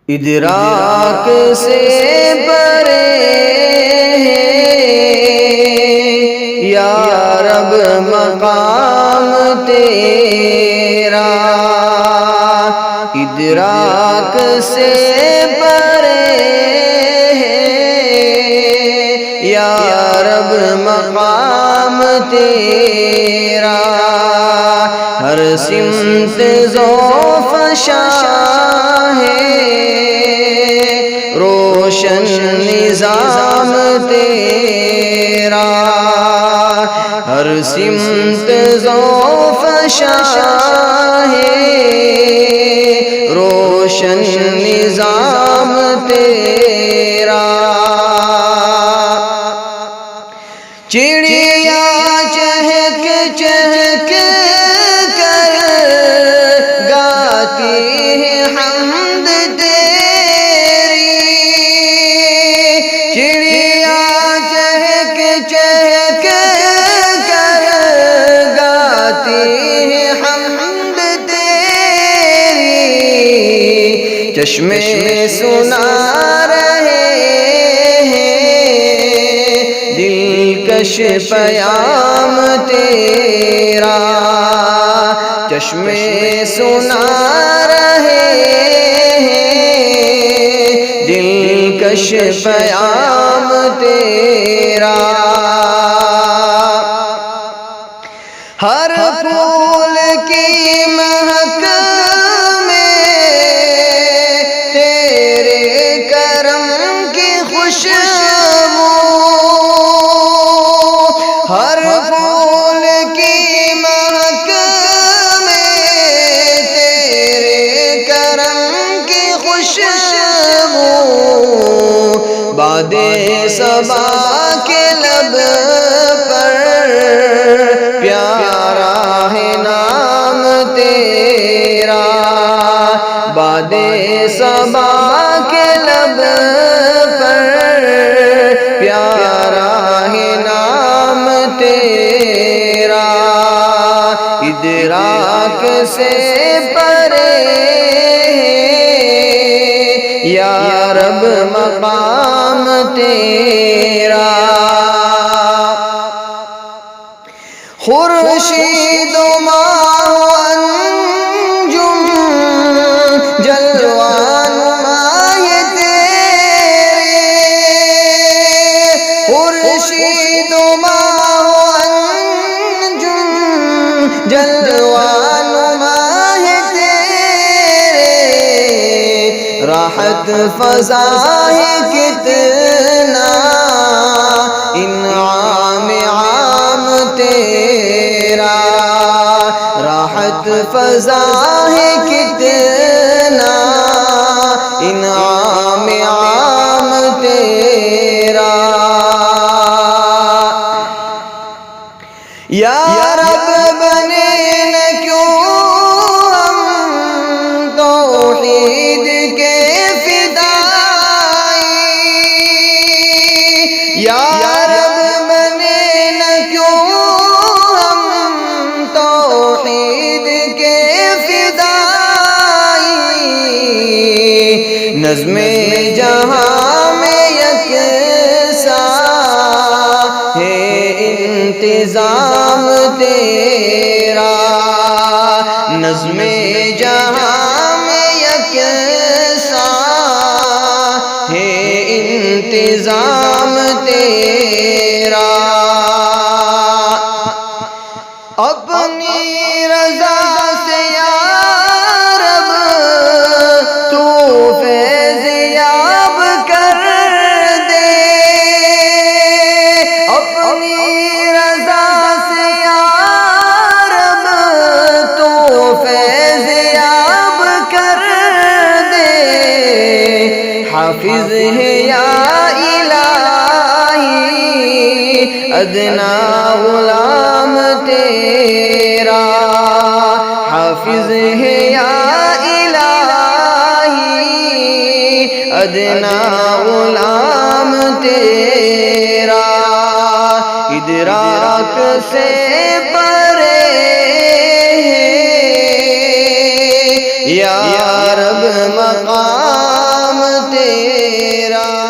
ادراک سے پرے یا رب مقام تیرا، ادراک سے پرے یا رب مقام تیرا، ہر سمت ذوفشاں ہے روشن نظام تیرا، ہر سمت ذوفشاں ہے روشن نظام تیرا، چڑیا چہک چہک کر گاتی ہے حمد تیری، چڑیا چہک چہک کر گاتی ہے حمد تیری، چشمے سنا رہے دلکش پیام تیرا، چشمے سنا رہے دلکش پیام تیرا، ہر پھول کی مہک میں تیرے کرم کی خوشبو، ہر پھول کی مہک میں تیرے کرم کی خوشبو، باد صبا کے لب پر پیارا ہے نام تیرا، باد صبا کے لب پر پیارا ہے نام تیرا، ادراک سے پرے یا رب مقام تیرا، خورشید و ماہ و انجم جلوہ نمائے تیرے، خورشید و ماہ و انجم جلوہ نمائے تیرے، راحت فضا ہے کتنا انعام عام تیرا، راحت فضا ہے کتنا انعام عام تیرا، یا رب بنے نہ کیوں ہم توحید کے فدائی، یا رب بنے نہ کیوں ہم توحید کے فدائی، نظم جہاں میں یکساں ہے انتظام تیرا، نظم جہاں میں یکساں ہے انتظام تیرا، اپنی رضا سے یا رب تو فیض یاب کر دے، اپنی رضا سے یا رب تو فیض یاب کر دے، حافظ ہے یا الہی ادنا غلام تیرا، حافظ ہے یا الہی ادنا غلام تیرا، ادراک سے پرے یا رب مقام تیرا